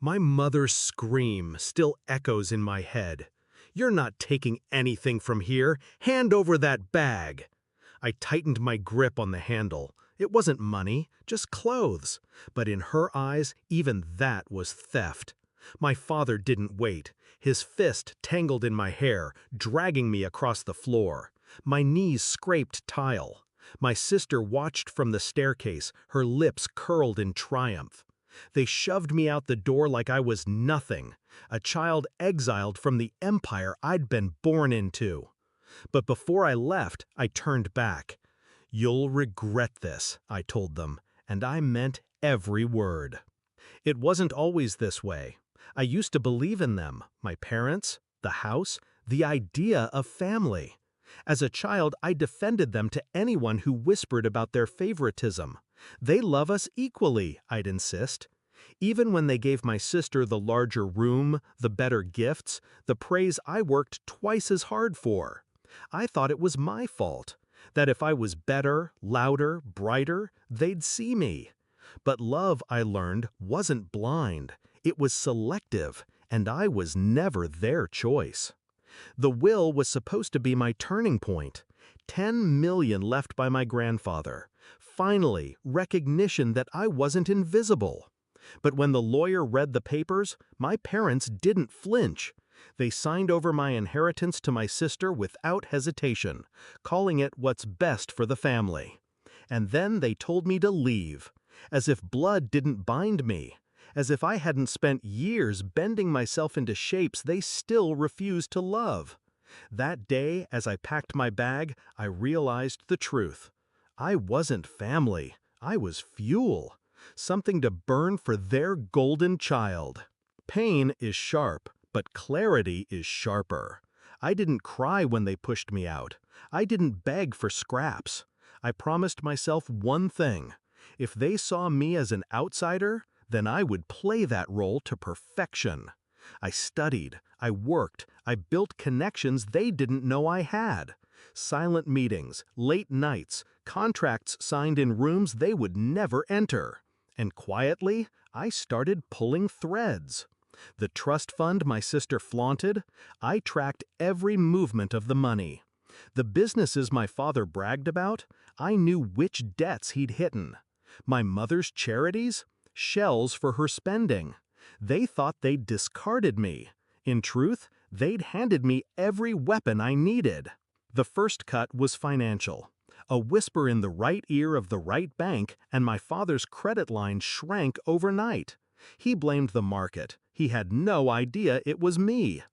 My mother's scream still echoes in my head. "You're not taking anything from here. Hand over that bag." I tightened my grip on the handle. It wasn't money, just clothes. But in her eyes, even that was theft. My father didn't wait. His fist tangled in my hair, dragging me across the floor. My knees scraped tile. My sister watched from the staircase, her lips curled in triumph. They shoved me out the door like I was nothing, a child exiled from the empire I'd been born into. But before I left, I turned back. "You'll regret this," I told them, and I meant every word. It wasn't always this way. I used to believe in them, my parents, the house, the idea of family. As a child, I defended them to anyone who whispered about their favoritism. "They love us equally," I'd insist. Even when they gave my sister the larger room, the better gifts, the praise I worked twice as hard for. I thought it was my fault, that if I was better, louder, brighter, they'd see me. But love, I learned, wasn't blind. It was selective, and I was never their choice. The will was supposed to be my turning point. 10 million left by my grandfather. Finally, recognition that I wasn't invisible. But when the lawyer read the papers, my parents didn't flinch. They signed over my inheritance to my sister without hesitation, calling it what's best for the family. And then they told me to leave, as if blood didn't bind me, as if I hadn't spent years bending myself into shapes they still refused to love. That day, as I packed my bag, I realized the truth. I wasn't family. I was fuel. Something to burn for their golden child. Pain is sharp, but clarity is sharper. I didn't cry when they pushed me out. I didn't beg for scraps. I promised myself one thing. If they saw me as an outsider, then I would play that role to perfection. I studied, I worked, I built connections they didn't know I had. Silent meetings, late nights, contracts signed in rooms they would never enter. And quietly, I started pulling threads. The trust fund my sister flaunted, I tracked every movement of the money. The businesses my father bragged about, I knew which debts he'd hidden. My mother's charities? Shells for her spending. They thought they'd discarded me. In truth, they'd handed me every weapon I needed. The first cut was financial. A whisper in the right ear of the right bank, and my father's credit line shrank overnight. He blamed the market. He had no idea it was me.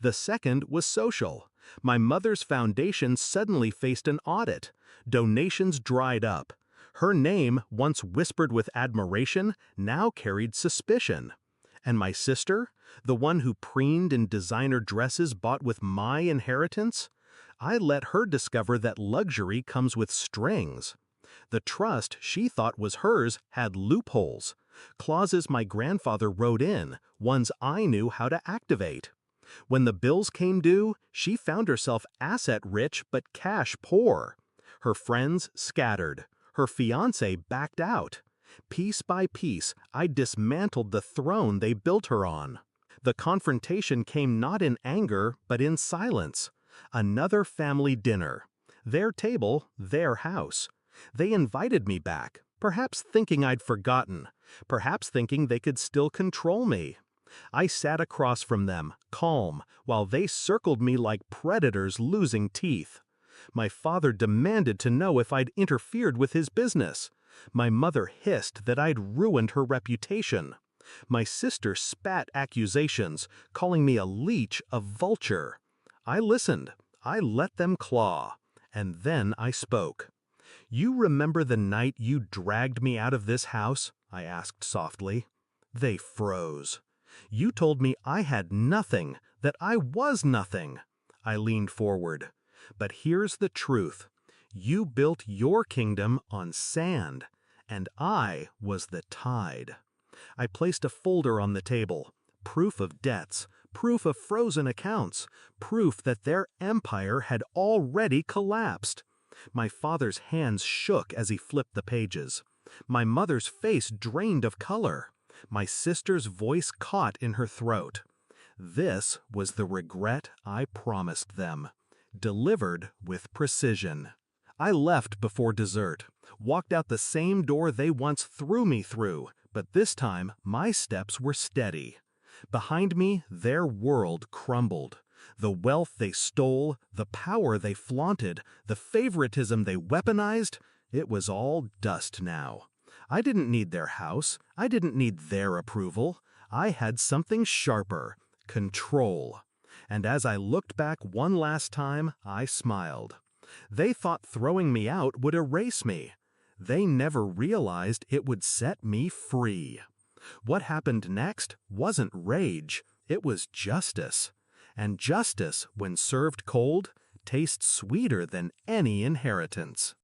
The second was social. My mother's foundation suddenly faced an audit. Donations dried up. Her name, once whispered with admiration, now carried suspicion. And my sister, the one who preened in designer dresses bought with my inheritance? I let her discover that luxury comes with strings. The trust she thought was hers had loopholes, clauses my grandfather wrote in, ones I knew how to activate. When the bills came due, she found herself asset-rich but cash-poor. Her friends scattered. Her fiancé backed out. Piece by piece, I dismantled the throne they built her on. The confrontation came not in anger, but in silence. Another family dinner. Their table, their house. They invited me back, perhaps thinking I'd forgotten, perhaps thinking they could still control me. I sat across from them, calm, while they circled me like predators losing teeth. My father demanded to know if I'd interfered with his business. My mother hissed that I'd ruined her reputation. My sister spat accusations, calling me a leech, a vulture. I listened. I let them claw. And then I spoke. "You remember the night you dragged me out of this house?" I asked softly. They froze. "You told me I had nothing, that I was nothing." I leaned forward. "But here's the truth. You built your kingdom on sand, and I was the tide." I placed a folder on the table, proof of debts, proof of frozen accounts, proof that their empire had already collapsed. My father's hands shook as he flipped the pages. My mother's face drained of color. My sister's voice caught in her throat. This was the regret I promised them, delivered with precision. I left before dessert, walked out the same door they once threw me through, but this time my steps were steady. Behind me, their world crumbled. The wealth they stole, the power they flaunted, the favoritism they weaponized, it was all dust now. I didn't need their house. I didn't need their approval. I had something sharper: control. And as I looked back one last time, I smiled. They thought throwing me out would erase me. They never realized it would set me free. What happened next wasn't rage, it was justice. And justice, when served cold, tastes sweeter than any inheritance.